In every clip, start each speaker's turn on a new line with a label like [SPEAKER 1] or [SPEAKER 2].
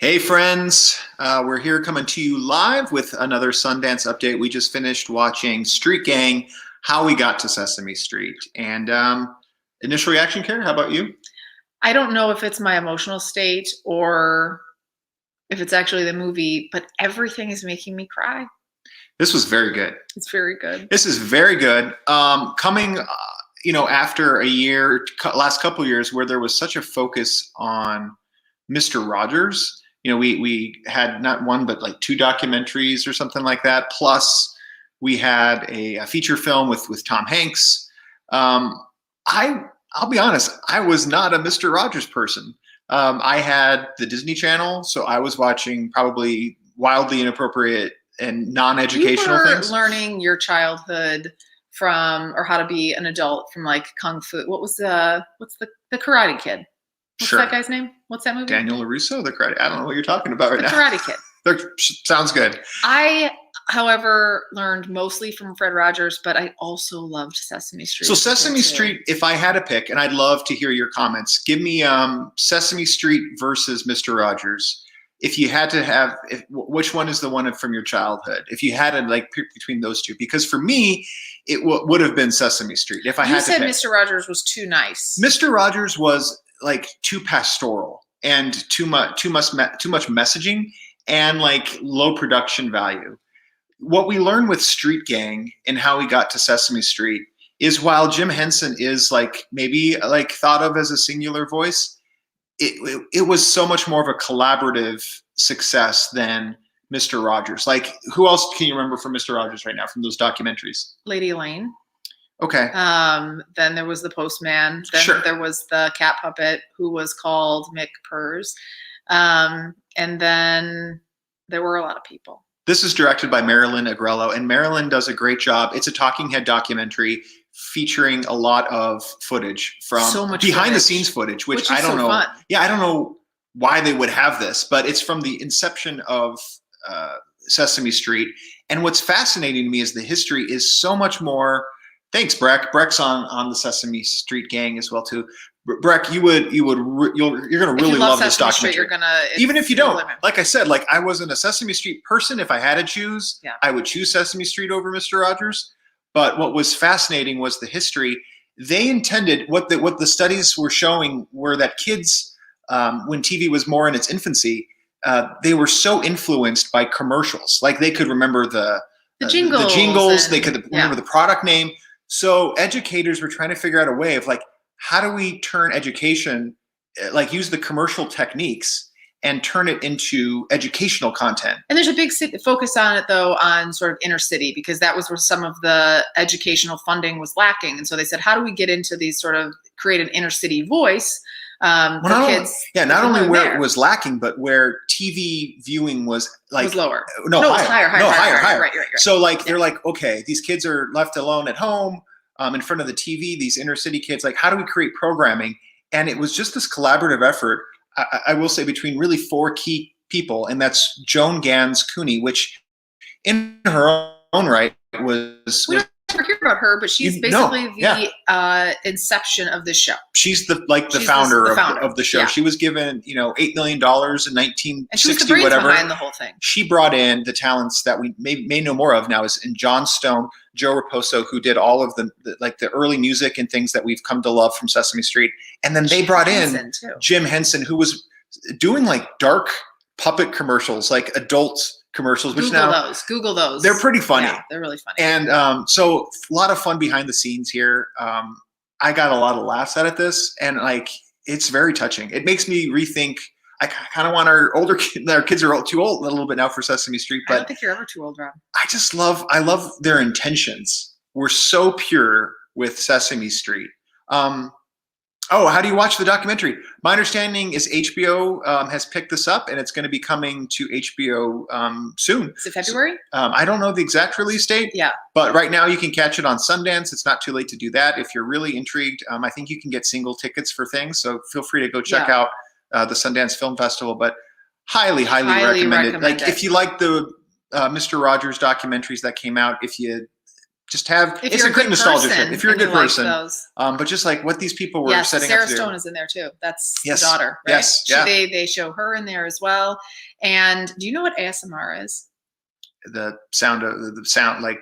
[SPEAKER 1] Hey friends, we're here coming to you live with another Sundance update. We just finished watching Street Gang, How We Got to Sesame Street. And initial reaction, Carrie, how about you?
[SPEAKER 2] I don't know if it's my emotional state or if it's actually the movie, but everything is making me cry.
[SPEAKER 1] This was very good.
[SPEAKER 2] It's very good.
[SPEAKER 1] This is very good. Coming, after a year, last couple of years where there was such a focus on Mr. Rogers. We had not one but like two documentaries or something like that. Plus, we had a feature film with Tom Hanks. I'll be honest, I was not a Mr. Rogers person. I had the Disney Channel, so I was watching probably wildly inappropriate and non-educational things.
[SPEAKER 2] Learning your childhood from, or how to be an adult from, like Kung Fu. What's the Karate Kid? What's
[SPEAKER 1] Sure.
[SPEAKER 2] that guy's name? What's that movie?
[SPEAKER 1] Daniel LaRusso, the Karate. I don't know what you're talking about right now.
[SPEAKER 2] The Karate Kid.
[SPEAKER 1] Sounds good.
[SPEAKER 2] I, however, learned mostly from Fred Rogers, but I also loved Sesame Street.
[SPEAKER 1] So Sesame Street, if I had to pick, and I'd love to hear your comments, give me Sesame Street versus Mr. Rogers. If you had to have, which one is the one from your childhood? If you had to pick between those two, because for me, it would have been Sesame Street. If I had to pick.
[SPEAKER 2] You said Mr. Rogers was too nice.
[SPEAKER 1] Mr. Rogers was too pastoral and too much messaging and low production value. What we learned with Street Gang and How We Got to Sesame Street is while Jim Henson is maybe thought of as a singular voice, it was so much more of a collaborative success than Mr. Rogers. Who else can you remember from Mr. Rogers right now from those documentaries?
[SPEAKER 2] Lady Elaine.
[SPEAKER 1] Okay.
[SPEAKER 2] Then there was the postman. Then
[SPEAKER 1] Sure.
[SPEAKER 2] There was the cat puppet who was called Mick Purrs. And then there were a lot of people.
[SPEAKER 1] This is directed by Marilyn Agrelo, and Marilyn does a great job. It's a talking head documentary featuring a lot of footage from behind the scenes footage, which I don't know.
[SPEAKER 2] Fun.
[SPEAKER 1] Yeah, I don't know why they would have this, but it's from the inception of Sesame Street. And what's fascinating to me is the history is so much more. Thanks, Breck. Breck's on the Sesame Street Gang as well too. Breck, you're gonna really love this documentary. Even if you don't, like I said, I wasn't a Sesame Street person. If I had to choose, I would choose Sesame Street over Mr. Rogers. But what was fascinating was the history. They intended what the studies were showing were that kids, when TV was more in its infancy, they were so influenced by commercials. They could remember the jingles. They could remember the product name. So educators were trying to figure out a way of how do we turn education, use the commercial techniques and turn it into educational content.
[SPEAKER 2] And there's a big focus on it, though, on sort of inner city, because that was where some of the educational funding was lacking. And so they said, how do we get into these create an inner city voice for kids?
[SPEAKER 1] Not only where it was lacking, but where TV viewing was
[SPEAKER 2] lower.
[SPEAKER 1] Higher.
[SPEAKER 2] Right.
[SPEAKER 1] So they're okay, these kids are left alone at home in front of the TV, these inner city kids, how do we create programming? And it was just this collaborative effort, I will say, between really four key people, and that's Joan Gans Cooney, which in her own right was
[SPEAKER 2] never hear about her, but she's basically the inception of this show.
[SPEAKER 1] She's the founder of the show. Yeah. She was given $8 million in 1960,
[SPEAKER 2] and she was the brains
[SPEAKER 1] whatever.
[SPEAKER 2] Behind the whole thing. She
[SPEAKER 1] brought in the talents that we may know more of now, is in John Stone, Joe Raposo, who did all of the early music and things that we've come to love from Sesame Street, and then they brought in Jim Henson, who was doing dark puppet commercials, adult commercials, which
[SPEAKER 2] Google those.
[SPEAKER 1] They're pretty funny.
[SPEAKER 2] Yeah, they're really funny.
[SPEAKER 1] And so a lot of fun behind the scenes here. I got a lot of laughs out of this, and it's very touching. It makes me rethink. I kind of want our kids are too old a little bit now for Sesame Street, but
[SPEAKER 2] I don't think you're ever too old, Rob.
[SPEAKER 1] I love their intentions. We're so pure with Sesame Street. How do you watch the documentary? My understanding is HBO has picked this up, and it's going to be coming to HBO soon.
[SPEAKER 2] Is it February?
[SPEAKER 1] I don't know the exact release date.
[SPEAKER 2] Yeah.
[SPEAKER 1] But right now you can catch it on Sundance. It's not too late to do that. If you're really intrigued, I think you can get single tickets for things. So feel free to go check out the Sundance Film Festival. But highly recommend it. If you like the Mr. Rogers documentaries that came out, if you just have,
[SPEAKER 2] If
[SPEAKER 1] it's
[SPEAKER 2] you're
[SPEAKER 1] a great nostalgia
[SPEAKER 2] person
[SPEAKER 1] trip if you're a
[SPEAKER 2] and you
[SPEAKER 1] good
[SPEAKER 2] like
[SPEAKER 1] person.
[SPEAKER 2] those.
[SPEAKER 1] But just like what these people were
[SPEAKER 2] Yes,
[SPEAKER 1] setting
[SPEAKER 2] Sarah
[SPEAKER 1] up to do.
[SPEAKER 2] Stone is in there too. That's
[SPEAKER 1] Yes.
[SPEAKER 2] the daughter, right?
[SPEAKER 1] Yes, yeah.
[SPEAKER 2] They show her in there as well. And do you know what ASMR is?
[SPEAKER 1] The sound like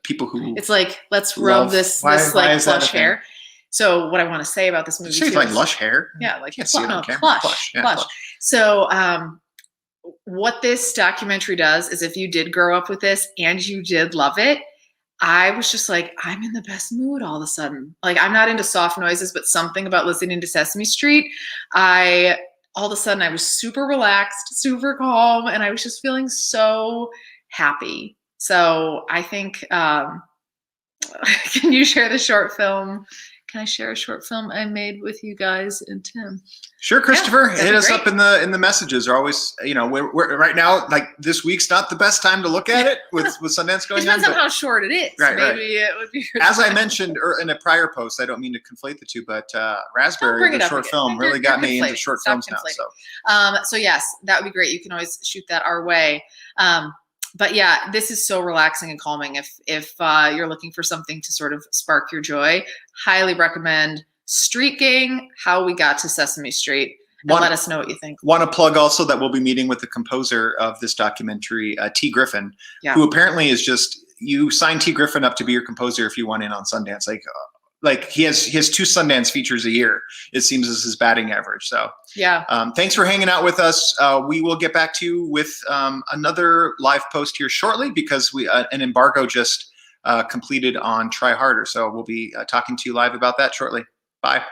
[SPEAKER 1] people who.
[SPEAKER 2] It's like, let's rub this like plush hair. So what I want to say about this movie
[SPEAKER 1] too, like lush hair.
[SPEAKER 2] Yeah, like
[SPEAKER 1] can't see it on camera.
[SPEAKER 2] Plush.
[SPEAKER 1] Yeah,
[SPEAKER 2] plush. So what this documentary does is, if you did grow up with this and you did love it, I was just like, I'm in the best mood all of a sudden. Like, I'm not into soft noises, but something about listening to Sesame Street, all of a sudden I was super relaxed, super calm, and I was just feeling so happy. So I think, can you share the short film? Can I share a short film I made with you guys and Tim?
[SPEAKER 1] Sure, Christopher.
[SPEAKER 2] Yeah,
[SPEAKER 1] hit us up in the messages. Are always, we're right now, like this week's not the best time to look at it with Sundance going on.
[SPEAKER 2] It depends on how short it is.
[SPEAKER 1] Right,
[SPEAKER 2] Maybe it would be.
[SPEAKER 1] As I mentioned in a prior post, I don't mean to conflate the two, but Raspberry, the short film, really got me into short films now.
[SPEAKER 2] So yes, that would be great. You can always shoot that our way. But yeah, this is so relaxing and calming. If you're looking for something to sort of spark your joy, highly recommend Street Gang, How We Got to Sesame Street. And let us know what you think.
[SPEAKER 1] Want to plug also that we'll be meeting with the composer of this documentary, T. Griffin, who apparently is just, you sign T. Griffin up to be your composer if you want in on Sundance. Like he has 2 Sundance features a year, it seems, is his batting average. So
[SPEAKER 2] yeah.
[SPEAKER 1] Thanks for hanging out with us. We will get back to you with another live post here shortly, because an embargo just completed on Try Harder. So we'll be talking to you live about that shortly. Bye.